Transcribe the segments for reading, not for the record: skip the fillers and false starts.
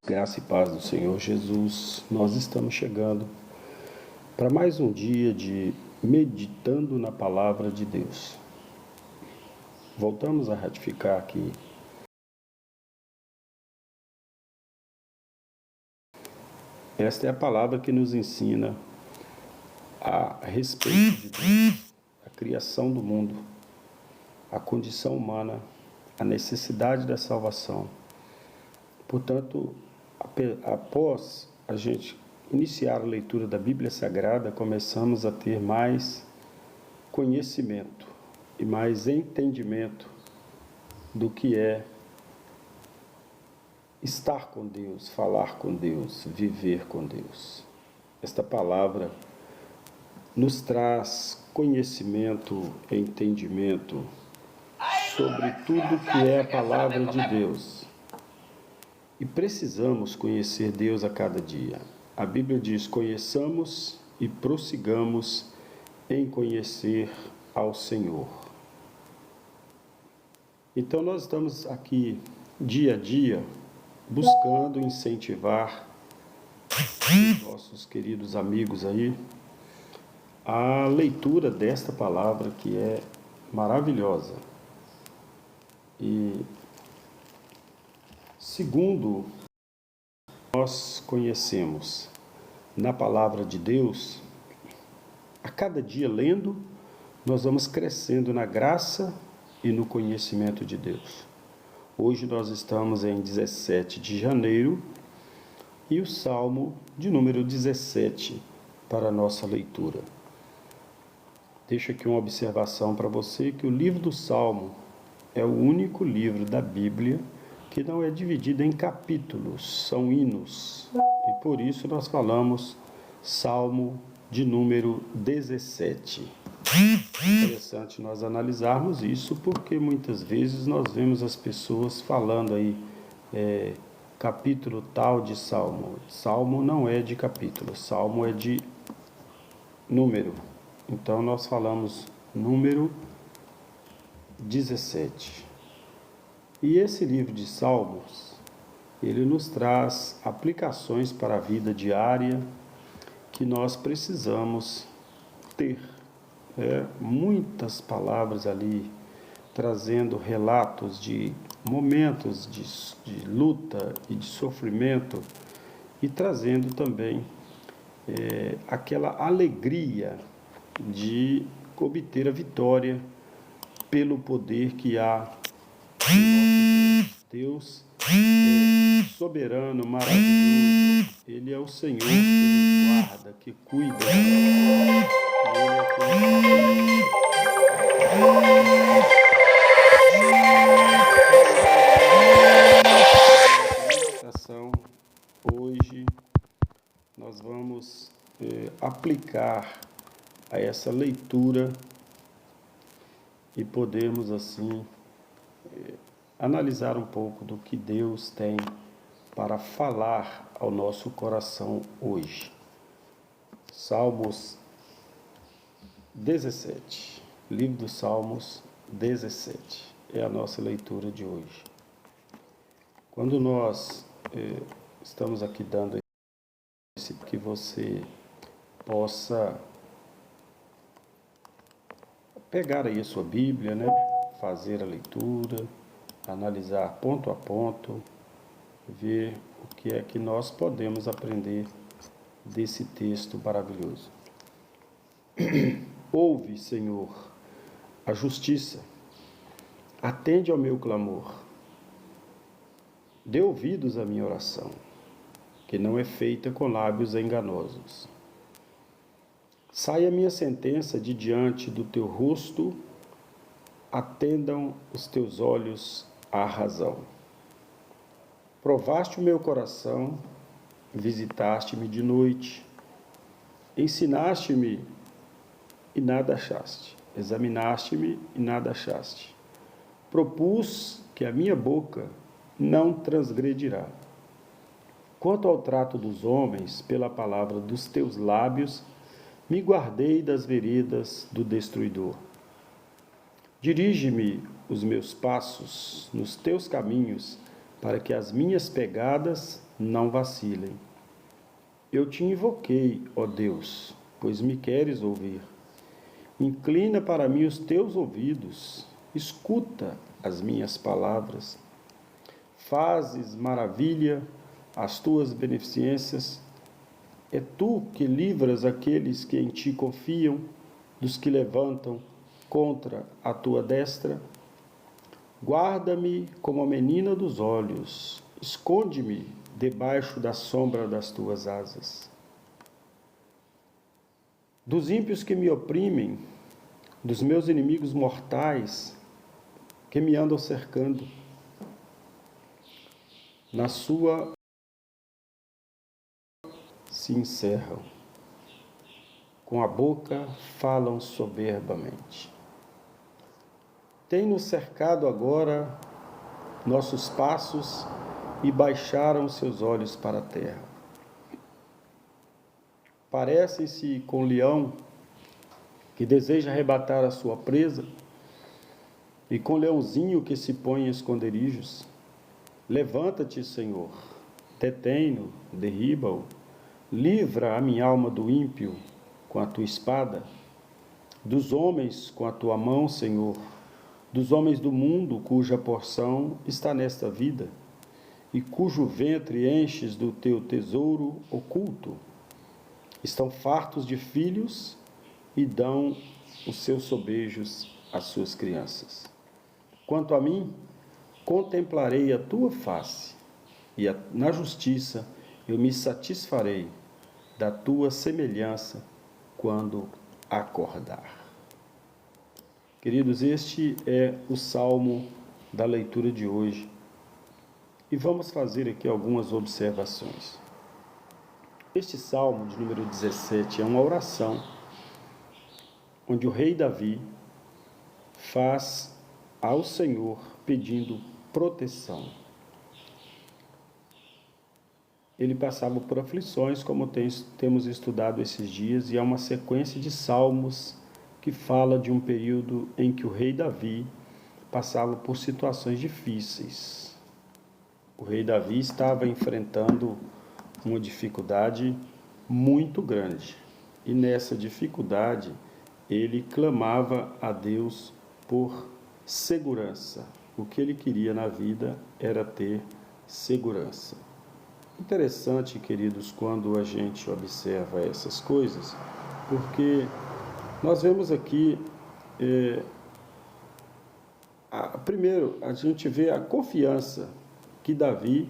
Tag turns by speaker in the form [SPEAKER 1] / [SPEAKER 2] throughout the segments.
[SPEAKER 1] Graça e paz do Senhor Jesus, nós estamos chegando para mais um dia de meditando na palavra de Deus. Voltamos a ratificar aqui esta é a palavra que nos ensina a respeito de Deus, a criação do mundo, a condição humana, a necessidade da salvação. Portanto, após a gente iniciar a leitura da Bíblia Sagrada, começamos a ter mais conhecimento e mais entendimento do que é estar com Deus, falar com Deus, viver com Deus. Esta palavra nos traz conhecimento e entendimento sobre tudo que é a palavra de Deus. E precisamos conhecer Deus a cada dia. A Bíblia diz: conheçamos e prossigamos em conhecer ao Senhor. Então nós estamos aqui dia a dia buscando incentivar os nossos queridos amigos aí a leitura desta palavra que é maravilhosa. E segundo nós conhecemos na palavra de Deus, a cada dia lendo, nós vamos crescendo na graça e no conhecimento de Deus. Hoje nós estamos em 17 de janeiro e o Salmo de número 17 para a nossa leitura. Deixo aqui uma observação para você que o livro do Salmo é o único livro da Bíblia que não é dividido em capítulos, são hinos. E por isso nós falamos Salmo de número 17. É interessante nós analisarmos isso, porque muitas vezes nós vemos as pessoas falando aí, capítulo tal de Salmo. Salmo não é de capítulo, Salmo é de número. Então nós falamos número 17. E esse livro de Salmos, ele nos traz aplicações para a vida diária que nós precisamos ter. Muitas palavras ali, trazendo relatos de momentos de luta e de sofrimento, e trazendo também aquela alegria de obter a vitória pelo poder que há em nosso Deus. Deus é soberano, maravilhoso. Ele é o Senhor que nos guarda, que cuida. Ele Hoje nós vamos aplicar a essa leitura e podemos assim analisar um pouco do que Deus tem para falar ao nosso coração hoje. Salmos 17, livro dos Salmos 17, é a nossa leitura de hoje. Quando nós estamos aqui dando esse, que você possa pegar aí a sua Bíblia, né? Fazer a leitura, analisar ponto a ponto, ver o que é que nós podemos aprender desse texto maravilhoso. Ouve, Senhor, a justiça, atende ao meu clamor, dê ouvidos à minha oração, que não é feita com lábios enganosos. Saia a minha sentença de diante do teu rosto, atendam os teus olhos à razão. Provaste o meu coração, visitaste-me de noite, ensinaste-me e nada achaste, examinaste-me e nada achaste. Propus que a minha boca não transgredirá. Quanto ao trato dos homens, pela palavra dos teus lábios, me guardei das veredas do destruidor. Dirige-me os meus passos nos teus caminhos, para que as minhas pegadas não vacilem. Eu te invoquei, ó Deus, pois me queres ouvir. Inclina para mim os teus ouvidos, escuta as minhas palavras. Fazes maravilha, as tuas beneficências. É tu que livras aqueles que em ti confiam, dos que levantam contra a tua destra. Guarda-me como a menina dos olhos, esconde-me debaixo da sombra das tuas asas. Dos ímpios que me oprimem, dos meus inimigos mortais que me andam cercando, na sua se encerram, com a boca falam soberbamente. Tem-nos cercado agora nossos passos e baixaram seus olhos para a terra. Parecem-se com o leão que deseja arrebatar a sua presa e com o leãozinho que se põe em esconderijos. Levanta-te, Senhor, detém-no, derriba-o, livra a minha alma do ímpio com a tua espada, dos homens com a tua mão, Senhor, dos homens do mundo cuja porção está nesta vida e cujo ventre enches do teu tesouro oculto. Estão fartos de filhos e dão os seus sobejos às suas crianças. Quanto a mim, contemplarei a tua face e na justiça eu me satisfarei da tua semelhança quando acordar. Queridos, este é o salmo da leitura de hoje e vamos fazer aqui algumas observações. Este salmo de número 17 é uma oração onde o rei Davi faz ao Senhor pedindo proteção. Ele passava por aflições, como temos estudado esses dias, e é uma sequência de salmos que fala de um período em que o rei Davi passava por situações difíceis. O rei Davi estava enfrentando uma dificuldade muito grande, e nessa dificuldade ele clamava a Deus por segurança. O que ele queria na vida era ter segurança. Interessante, queridos, quando a gente observa essas coisas, porque nós vemos aqui, primeiro, a gente vê a confiança que Davi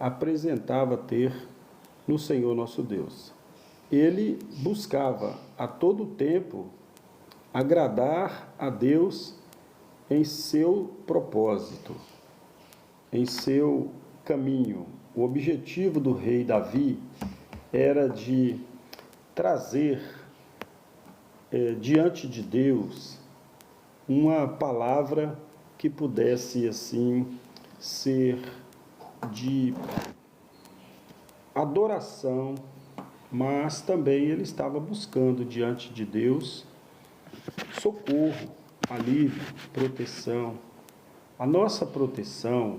[SPEAKER 1] apresentava ter no Senhor nosso Deus. Ele buscava a todo tempo agradar a Deus em seu propósito, em seu caminho. O objetivo do rei Davi era de trazer diante de Deus uma palavra que pudesse, assim, ser de adoração, mas também ele estava buscando diante de Deus socorro, alívio, proteção. A nossa proteção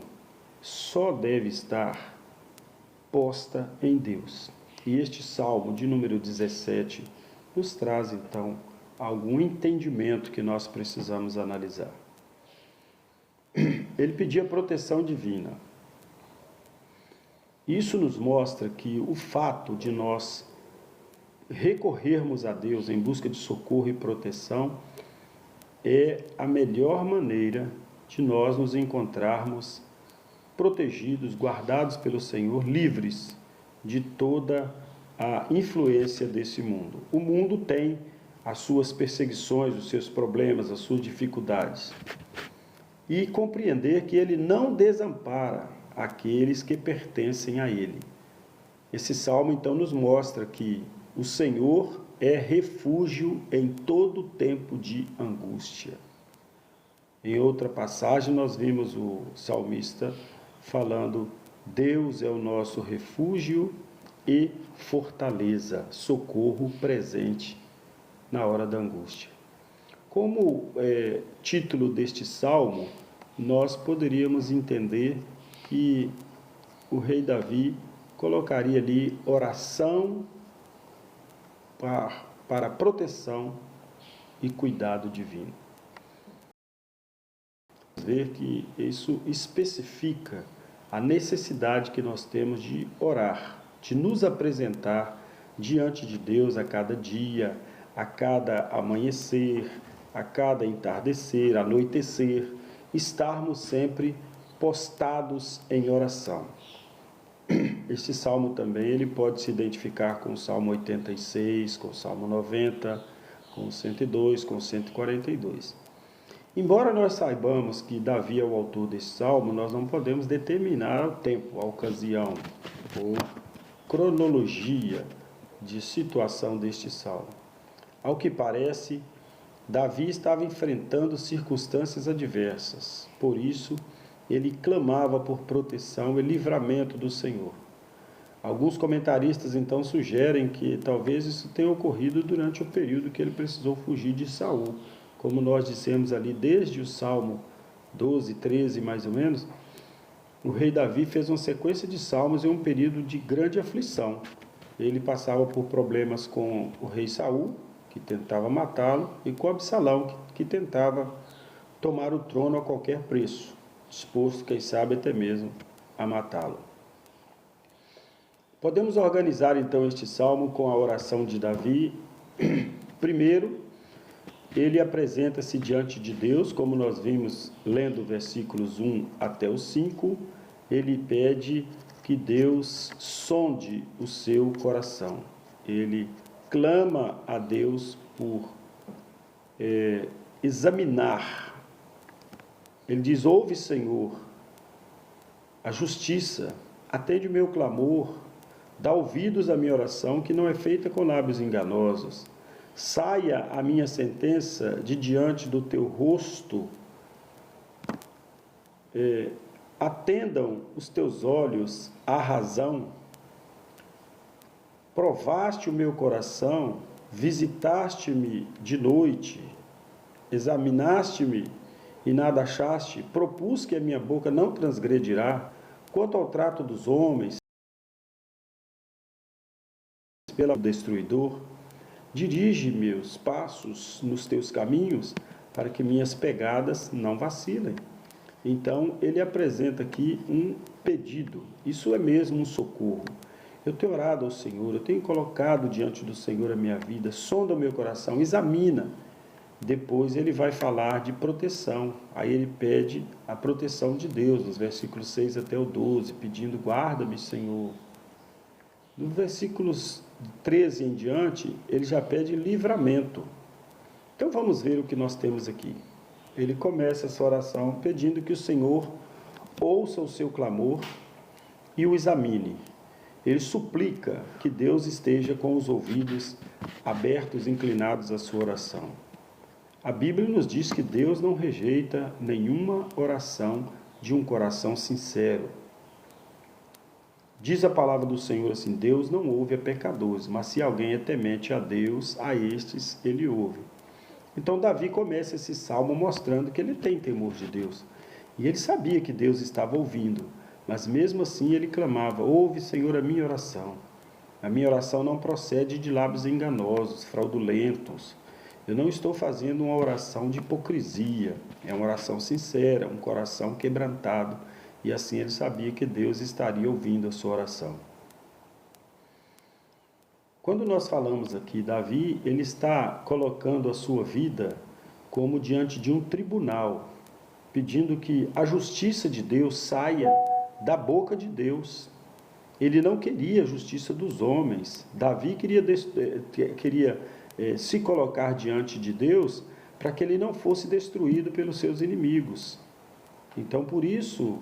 [SPEAKER 1] só deve estar posta em Deus. E este salmo de número 17 nos traz, então, algum entendimento que nós precisamos analisar. Ele pedia proteção divina. Isso nos mostra que o fato de nós recorrermos a Deus em busca de socorro e proteção é a melhor maneira de nós nos encontrarmos protegidos, guardados pelo Senhor, livres de toda a influência desse mundo. O mundo tem as suas perseguições, os seus problemas, as suas dificuldades. E compreender que ele não desampara aqueles que pertencem a ele. Esse salmo, então, nos mostra que o Senhor é refúgio em todo tempo de angústia. Em outra passagem, nós vimos o salmista falando: Deus é o nosso refúgio e fortaleza, socorro presente na hora da angústia. Como título deste salmo, nós poderíamos entender que o rei Davi colocaria ali oração para proteção e cuidado divino. Ver que isso especifica a necessidade que nós temos de orar, de nos apresentar diante de Deus a cada dia, a cada amanhecer, a cada entardecer, anoitecer, estarmos sempre postados em oração. Este salmo também ele pode se identificar com o Salmo 86, com o Salmo 90, com o 102, com o 142. Embora nós saibamos que Davi é o autor desse salmo, nós não podemos determinar o tempo, a ocasião ou cronologia de situação deste salmo. Ao que parece, Davi estava enfrentando circunstâncias adversas, por isso ele clamava por proteção e livramento do Senhor. Alguns comentaristas então sugerem que talvez isso tenha ocorrido durante o período que ele precisou fugir de Saul. Como nós dissemos ali, desde o Salmo 12, 13 mais ou menos, o rei Davi fez uma sequência de salmos em um período de grande aflição. Ele passava por problemas com o rei Saul, que tentava matá-lo, e com Absalão, que tentava tomar o trono a qualquer preço, disposto, quem sabe, até mesmo a matá-lo. Podemos organizar então este salmo com a oração de Davi. Primeiro, ele apresenta-se diante de Deus, como nós vimos lendo versículos 1 até o 5, ele pede que Deus sonde o seu coração. Ele clama a Deus por examinar. Ele diz: ouve, Senhor, a justiça, atende o meu clamor, dá ouvidos à minha oração, que não é feita com lábios enganosos. Saia a minha sentença de diante do teu rosto, atendam os teus olhos à razão. Provaste o meu coração, visitaste-me de noite, examinaste-me e nada achaste, propus que a minha boca não transgredirá. Quanto ao trato dos homens, pelo destruidor, dirige meus passos nos teus caminhos, para que minhas pegadas não vacilem. Então, ele apresenta aqui um pedido. Isso é mesmo um socorro. Eu tenho orado ao Senhor, eu tenho colocado diante do Senhor a minha vida, sonda o meu coração, examina. Depois ele vai falar de proteção. Aí ele pede a proteção de Deus, nos versículos 6 até o 12, pedindo: guarda-me, Senhor. Nos versículos 13 em diante, ele já pede livramento. Então vamos ver o que nós temos aqui. Ele começa essa oração pedindo que o Senhor ouça o seu clamor e o examine. Ele suplica que Deus esteja com os ouvidos abertos, inclinados à sua oração. A Bíblia nos diz que Deus não rejeita nenhuma oração de um coração sincero. Diz a palavra do Senhor assim: Deus não ouve a pecadores, mas se alguém é temente a Deus, a estes ele ouve. Então Davi começa esse salmo mostrando que ele tem temor de Deus. E ele sabia que Deus estava ouvindo, mas mesmo assim ele clamava: ouve, Senhor, a minha oração. A minha oração não procede de lábios enganosos, fraudulentos. Eu não estou fazendo uma oração de hipocrisia, é uma oração sincera, um coração quebrantado. E assim ele sabia que Deus estaria ouvindo a sua oração. Quando nós falamos aqui, Davi, ele está colocando a sua vida como diante de um tribunal, pedindo que a justiça de Deus saia da boca de Deus. Ele não queria a justiça dos homens. Davi queria se colocar diante de Deus para que ele não fosse destruído pelos seus inimigos. Então, por isso,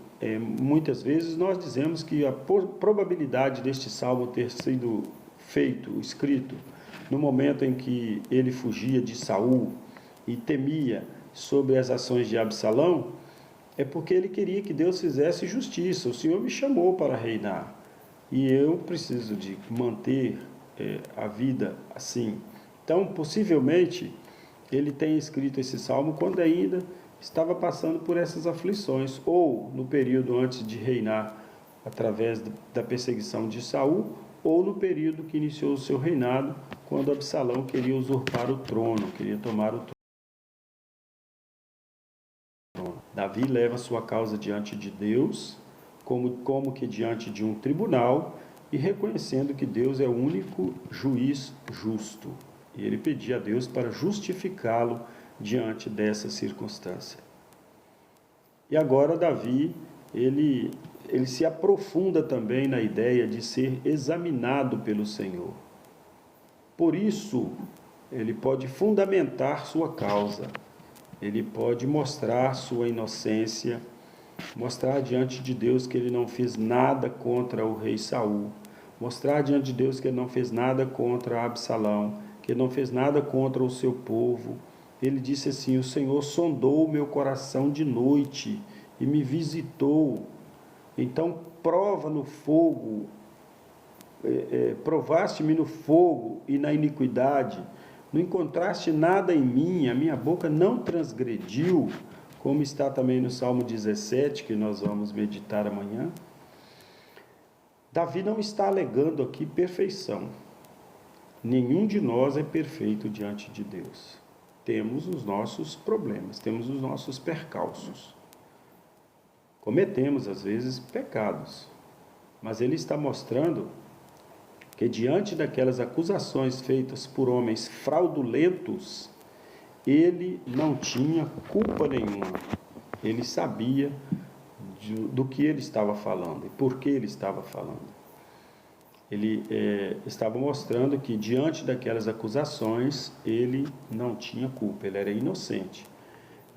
[SPEAKER 1] muitas vezes nós dizemos que a probabilidade deste salmo ter sido escrito, no momento em que ele fugia de Saul e temia sobre as ações de Absalão, é porque ele queria que Deus fizesse justiça. O Senhor me chamou para reinar e eu preciso de manter a vida assim. Então, possivelmente, ele tenha escrito esse salmo quando ainda estava passando por essas aflições, ou no período antes de reinar através da perseguição de Saul, ou no período que iniciou o seu reinado, quando Absalão queria usurpar o trono, queria tomar o trono. Davi leva sua causa diante de Deus, como que diante de um tribunal, e reconhecendo que Deus é o único juiz justo. E ele pedia a Deus para justificá-lo diante dessa circunstância. E agora Davi, ele se aprofunda também na ideia de ser examinado pelo Senhor. Por isso, ele pode fundamentar sua causa, ele pode mostrar sua inocência, mostrar diante de Deus que ele não fez nada contra o rei Saul, mostrar diante de Deus que ele não fez nada contra Absalão, que ele não fez nada contra o seu povo. Ele disse assim: o Senhor sondou o meu coração de noite e me visitou. Então prova no fogo, provaste-me no fogo e na iniquidade, não encontraste nada em mim, a minha boca não transgrediu, como está também no Salmo 17, que nós vamos meditar amanhã. Davi não está alegando aqui perfeição. Nenhum de nós é perfeito diante de Deus. Temos os nossos problemas, temos os nossos percalços. Cometemos, às vezes, pecados. Mas ele está mostrando que, diante daquelas acusações feitas por homens fraudulentos, ele não tinha culpa nenhuma. Ele sabia do que ele estava falando e por que ele estava falando. Ele estava mostrando que, diante daquelas acusações, ele não tinha culpa, ele era inocente.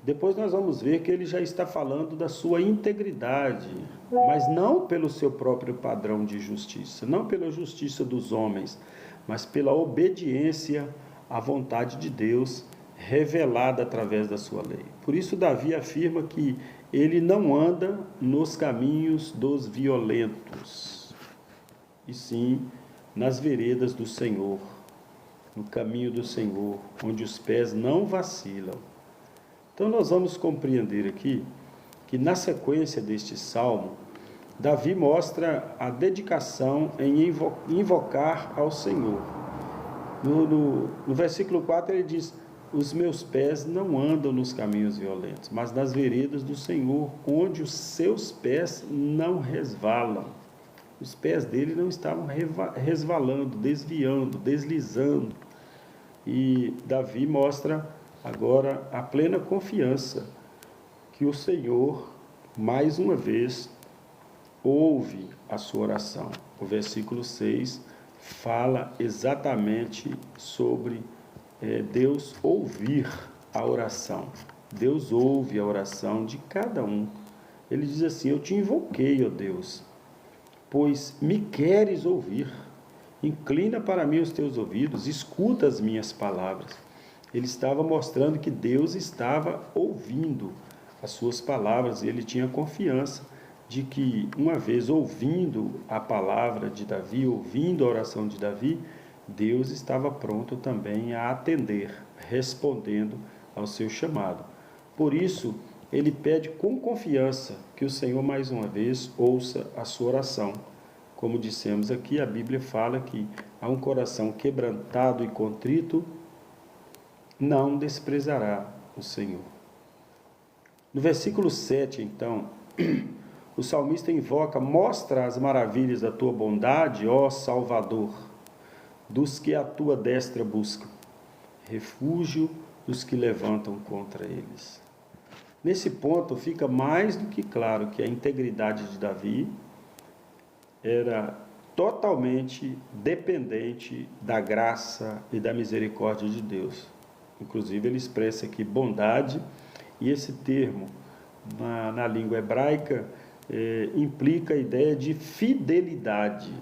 [SPEAKER 1] Depois nós vamos ver que ele já está falando da sua integridade, mas não pelo seu próprio padrão de justiça, não pela justiça dos homens, mas pela obediência à vontade de Deus revelada através da sua lei. Por isso Davi afirma que ele não anda nos caminhos dos violentos, e sim nas veredas do Senhor, no caminho do Senhor, onde os pés não vacilam. Então nós vamos compreender aqui que, na sequência deste salmo, Davi mostra a dedicação em invocar ao Senhor. No versículo 4 ele diz: os meus pés não andam nos caminhos violentos, mas nas veredas do Senhor, onde os seus pés não resvalam. Os pés dele não estavam resvalando, desviando, deslizando. E Davi mostra agora a plena confiança que o Senhor, mais uma vez, ouve a sua oração. O versículo 6 fala exatamente sobre Deus ouvir a oração. Deus ouve a oração de cada um. Ele diz assim: eu te invoquei, ó Deus, pois me queres ouvir. Inclina para mim os teus ouvidos, escuta as minhas palavras. Ele estava mostrando que Deus estava ouvindo as suas palavras, e ele tinha confiança de que, uma vez ouvindo a palavra de Davi, ouvindo a oração de Davi, Deus estava pronto também a atender, respondendo ao seu chamado. Por isso, ele pede com confiança que o Senhor, mais uma vez, ouça a sua oração. Como dissemos aqui, a Bíblia fala que há um coração quebrantado e contrito, não desprezará o Senhor. No versículo 7, então, o salmista invoca: mostra as maravilhas da tua bondade, ó Salvador, dos que a tua destra buscam, refúgio dos que levantam contra eles. Nesse ponto fica mais do que claro que a integridade de Davi era totalmente dependente da graça e da misericórdia de Deus. Inclusive ele expressa aqui bondade, e esse termo na língua hebraica implica a ideia de fidelidade,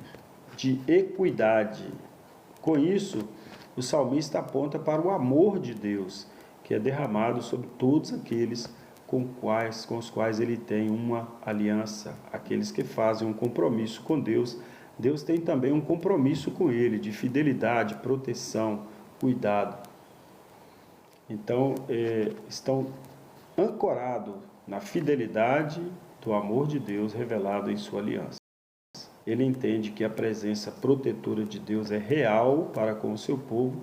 [SPEAKER 1] de equidade. Com isso, o salmista aponta para o amor de Deus, que é derramado sobre todos aqueles com os quais ele tem uma aliança, aqueles que fazem um compromisso com Deus. Deus tem também um compromisso com ele, de fidelidade, proteção, cuidado. Então, estão ancorado na fidelidade do amor de Deus revelado em sua aliança. Ele entende que a presença protetora de Deus é real para com o seu povo,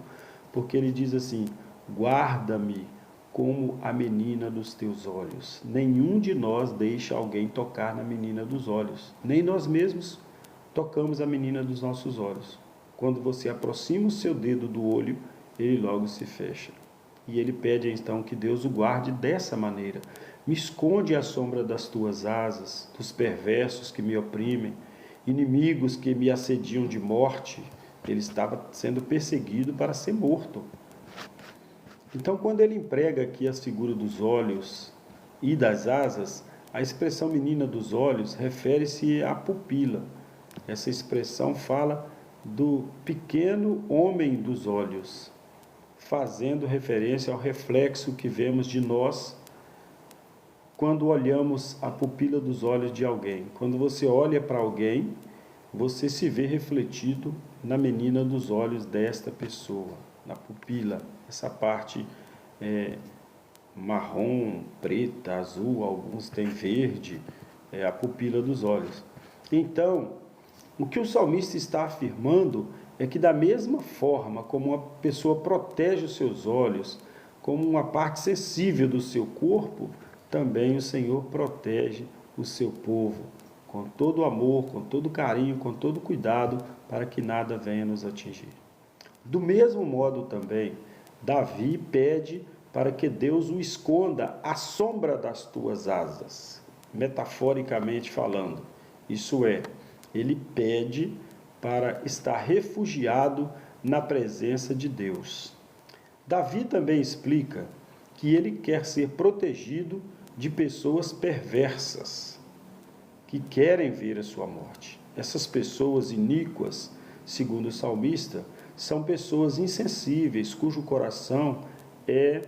[SPEAKER 1] porque ele diz assim: guarda-me como a menina dos teus olhos. Nenhum de nós deixa alguém tocar na menina dos olhos, nem nós mesmos tocamos a menina dos nossos olhos. Quando você aproxima o seu dedo do olho, ele logo se fecha. E ele pede então que Deus o guarde dessa maneira. Me esconde à sombra das tuas asas, dos perversos que me oprimem, inimigos que me assediam de morte. Ele estava sendo perseguido para ser morto. Então, quando ele emprega aqui as figuras dos olhos e das asas, a expressão menina dos olhos refere-se à pupila. Essa expressão fala do pequeno homem dos olhos, fazendo referência ao reflexo que vemos de nós quando olhamos a pupila dos olhos de alguém. Quando você olha para alguém, você se vê refletido na menina dos olhos desta pessoa, na pupila, essa parte marrom, preta, azul, alguns têm verde, é a pupila dos olhos. Então, o que o salmista está afirmando é que da mesma forma como uma pessoa protege os seus olhos, como uma parte sensível do seu corpo, também o Senhor protege o seu povo, com todo amor, com todo carinho, com todo cuidado, para que nada venha nos atingir. Do mesmo modo também, Davi pede para que Deus o esconda à sombra das tuas asas, metaforicamente falando. Isso é, ele pede para estar refugiado na presença de Deus. Davi também explica que ele quer ser protegido de pessoas perversas, que querem ver a sua morte. Essas pessoas iníquas, segundo o salmista, são pessoas insensíveis, cujo coração é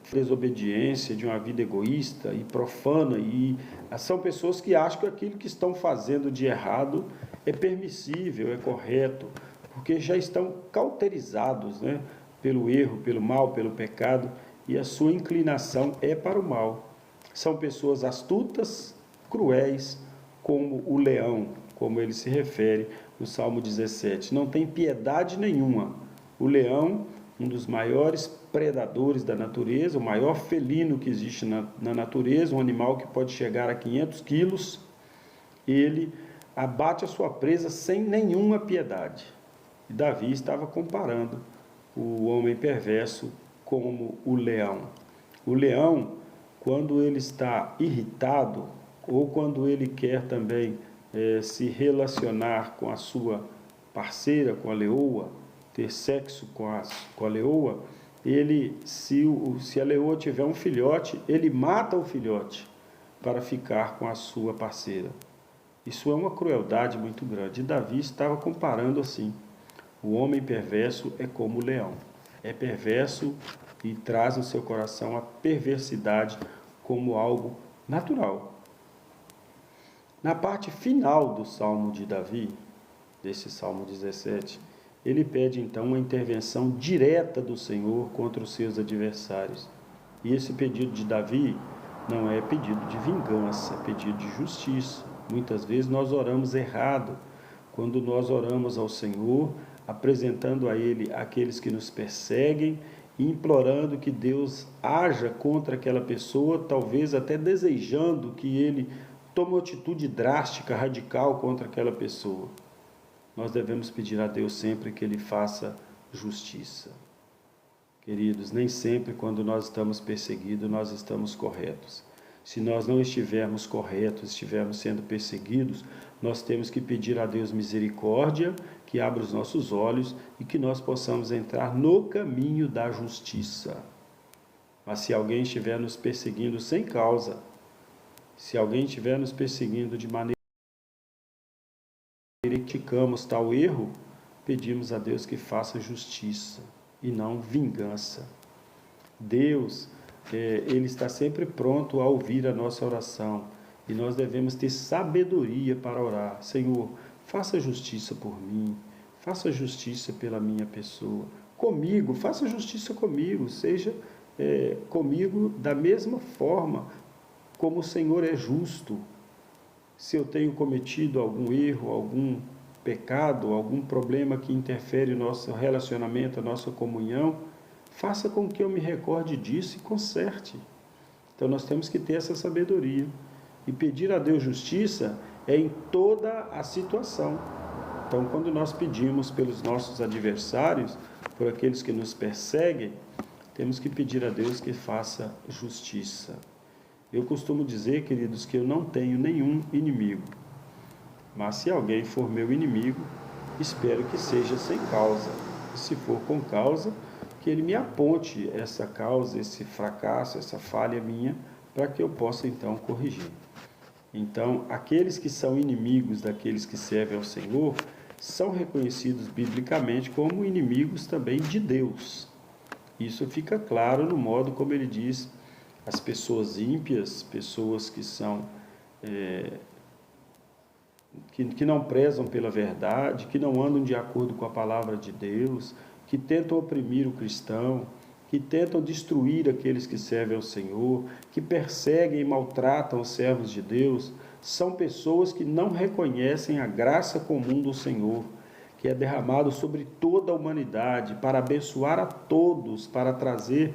[SPEAKER 1] desobediência, de uma vida egoísta e profana, e são pessoas que acham que aquilo que estão fazendo de errado é permissível, é correto, porque já estão cauterizados, né, pelo erro, pelo mal, pelo pecado, e a sua inclinação é para o mal. São pessoas astutas, cruéis, como o leão, como ele se refere no Salmo 17. Não tem piedade nenhuma. O leão, um dos maiores predadores da natureza, o maior felino que existe na natureza, um animal que pode chegar a 500 quilos, ele abate a sua presa sem nenhuma piedade. E Davi estava comparando o homem perverso como o leão. O leão, quando ele está irritado, ou quando ele quer também se relacionar com a sua parceira, com a leoa, ter sexo com a leoa, ele, se a leoa tiver um filhote, ele mata o filhote para ficar com a sua parceira. Isso é uma crueldade muito grande. E Davi estava comparando assim: o homem perverso é como o leão. É perverso e traz no seu coração a perversidade como algo natural. Na parte final do Salmo de Davi, desse Salmo 17, ele pede então uma intervenção direta do Senhor contra os seus adversários. E esse pedido de Davi não é pedido de vingança, é pedido de justiça. Muitas vezes nós oramos errado, quando nós oramos ao Senhor, apresentando a Ele aqueles que nos perseguem e implorando que Deus haja contra aquela pessoa, talvez até desejando que Ele tome uma atitude drástica, radical contra aquela pessoa. Nós devemos pedir a Deus sempre que Ele faça justiça. Queridos, nem sempre quando nós estamos perseguidos, nós estamos corretos. Se nós não estivermos corretos, estivermos sendo perseguidos, nós temos que pedir a Deus misericórdia, que abra os nossos olhos e que nós possamos entrar no caminho da justiça. Mas se alguém estiver nos perseguindo sem causa, se alguém estiver nos perseguindo de maneira que criticamos tal erro, pedimos a Deus que faça justiça e não vingança. Deus, Ele está sempre pronto a ouvir a nossa oração e nós devemos ter sabedoria para orar. Senhor, faça justiça por mim, faça justiça pela minha pessoa, comigo, faça justiça comigo, seja comigo da mesma forma como o Senhor é justo. Se eu tenho cometido algum erro, algum pecado, algum problema que interfere no nosso relacionamento, a nossa comunhão, faça com que eu me recorde disso e conserte. Então nós temos que ter essa sabedoria. E pedir a Deus justiça é em toda a situação. Então, quando nós pedimos pelos nossos adversários, por aqueles que nos perseguem, temos que pedir a Deus que faça justiça. Eu costumo dizer, queridos, que eu não tenho nenhum inimigo. Mas se alguém for meu inimigo, espero que seja sem causa. E se for com causa, que ele me aponte essa causa, esse fracasso, essa falha minha, para que eu possa então corrigir. Então, aqueles que são inimigos daqueles que servem ao Senhor, são reconhecidos biblicamente como inimigos também de Deus. Isso fica claro no modo como ele diz, as pessoas ímpias, pessoas que são que não prezam pela verdade, que não andam de acordo com a palavra de Deus, que tentam oprimir o cristão, que tentam destruir aqueles que servem ao Senhor, que perseguem e maltratam os servos de Deus, são pessoas que não reconhecem a graça comum do Senhor, que é derramado sobre toda a humanidade, para abençoar a todos, para trazer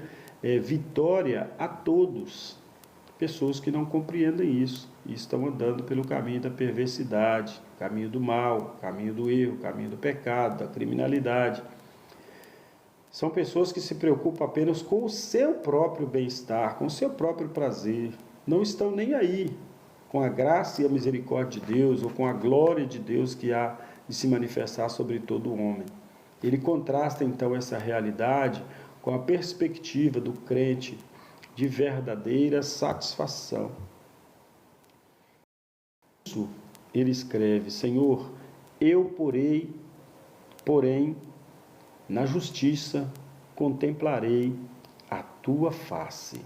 [SPEAKER 1] vitória a todos. Pessoas que não compreendem isso e estão andando pelo caminho da perversidade, caminho do mal, caminho do erro, caminho do pecado, da criminalidade. São pessoas que se preocupam apenas com o seu próprio bem-estar, com o seu próprio prazer. Não estão nem aí com a graça e a misericórdia de Deus ou com a glória de Deus que há de se manifestar sobre todo o homem. Ele contrasta então essa realidade com a perspectiva do crente de verdadeira satisfação. Isso ele escreve: Senhor, eu porém, na justiça contemplarei a tua face.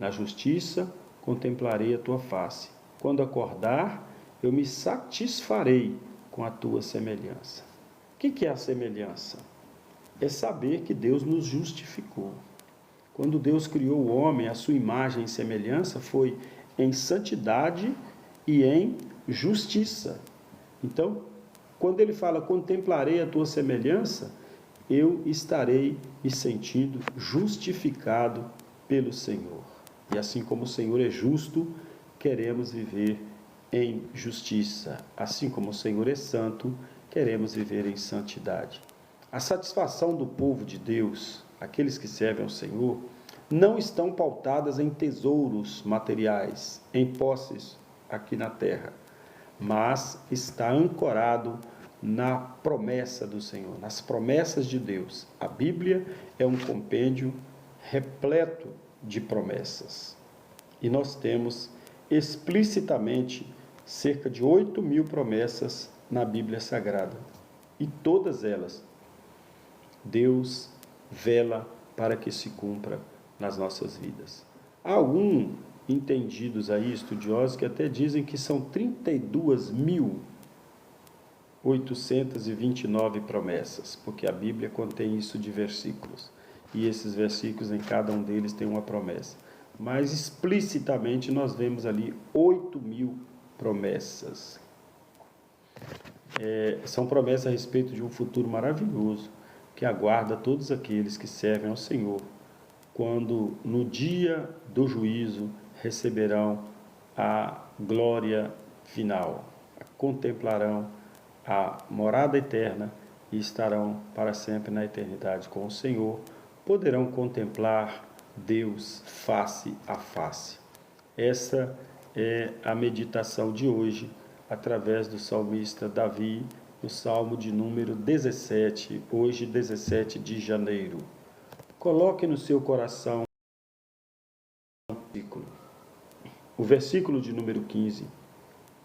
[SPEAKER 1] Na justiça contemplarei a tua face. Quando acordar, eu me satisfarei com a tua semelhança. O que é a semelhança? É saber que Deus nos justificou. Quando Deus criou o homem, a sua imagem e semelhança foi em santidade e em justiça. Então, quando ele fala, contemplarei a tua semelhança, eu estarei me sentindo justificado pelo Senhor. E assim como o Senhor é justo, queremos viver em justiça. Assim como o Senhor é santo, queremos viver em santidade. A satisfação do povo de Deus, aqueles que servem ao Senhor, não estão pautadas em tesouros materiais, em posses aqui na terra, mas está ancorado na promessa do Senhor, nas promessas de Deus. A Bíblia é um compêndio repleto de promessas. E nós temos explicitamente cerca de 8.000 promessas na Bíblia Sagrada. E todas elas, Deus vela para que se cumpra nas nossas vidas. Há alguns entendidos aí, estudiosos, que até dizem que são 32.829 promessas, porque a Bíblia contém isso de versículos. E esses versículos, em cada um deles, tem uma promessa. Mas explicitamente nós vemos ali 8.000 promessas. São promessas a respeito de um futuro maravilhoso, que aguarda todos aqueles que servem ao Senhor, quando no dia do juízo receberão a glória final, contemplarão a morada eterna e estarão para sempre na eternidade com o Senhor, poderão contemplar Deus face a face. Essa é a meditação de hoje, através do salmista Davi, no Salmo de número 17, hoje 17 de janeiro. Coloque no seu coração o versículo de número 15,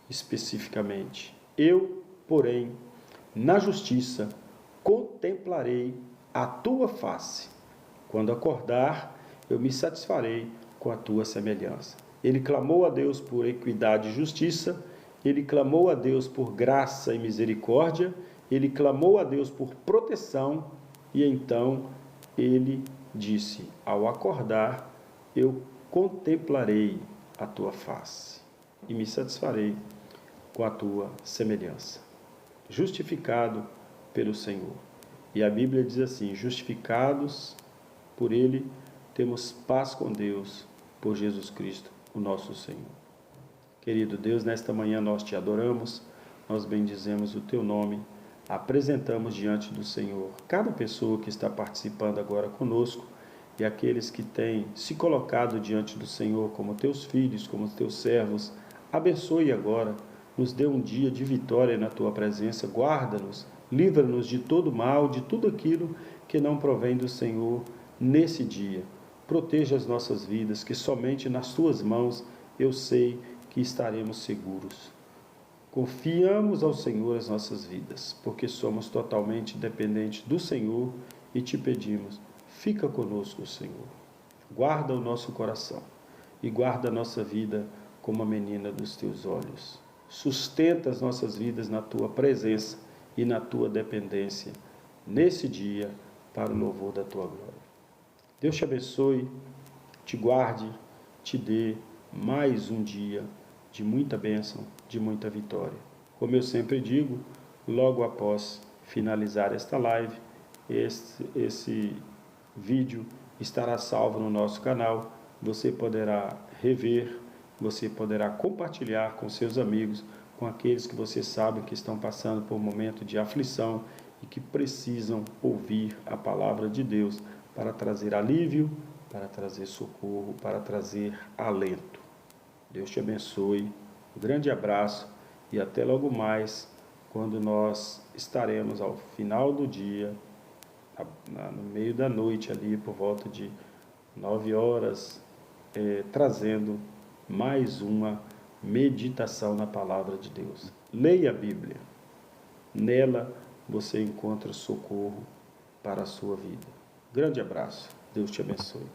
[SPEAKER 1] especificamente. Eu, porém, na justiça, contemplarei a tua face. Quando acordar, eu me satisfarei com a tua semelhança. Ele clamou a Deus por equidade e justiça, ele clamou a Deus por graça e misericórdia, ele clamou a Deus por proteção E então ele disse: ao acordar, eu contemplarei a tua face e me satisfarei com a tua semelhança. Justificado pelo Senhor. E a Bíblia diz assim: justificados por Ele, temos paz com Deus, por Jesus Cristo, o nosso Senhor. Querido Deus, nesta manhã nós te adoramos, nós bendizemos o teu nome, apresentamos diante do Senhor cada pessoa que está participando agora conosco e aqueles que têm se colocado diante do Senhor como teus filhos, como teus servos. Abençoe agora, nos dê um dia de vitória na tua presença, guarda-nos, livra-nos de todo mal, de tudo aquilo que não provém do Senhor nesse dia. Proteja as nossas vidas, que somente nas tuas mãos eu sei que estaremos seguros. Confiamos ao Senhor as nossas vidas, porque somos totalmente dependentes do Senhor e te pedimos, fica conosco, Senhor. Guarda o nosso coração e guarda a nossa vida como a menina dos teus olhos. Sustenta as nossas vidas na tua presença e na tua dependência nesse dia para o louvor da tua glória. Deus te abençoe, te guarde, te dê mais um dia de muita bênção, de muita vitória. Como eu sempre digo, logo após finalizar esta live, esse vídeo estará salvo no nosso canal. Você poderá rever, você poderá compartilhar com seus amigos, com aqueles que você sabe que estão passando por um momento de aflição e que precisam ouvir a palavra de Deus para trazer alívio, para trazer socorro, para trazer alento. Deus te abençoe, um grande abraço e até logo mais, quando nós estaremos ao final do dia, no meio da noite ali, por volta de 9 horas, trazendo mais uma meditação na palavra de Deus. Leia a Bíblia, nela você encontra socorro para a sua vida. Grande abraço, Deus te abençoe.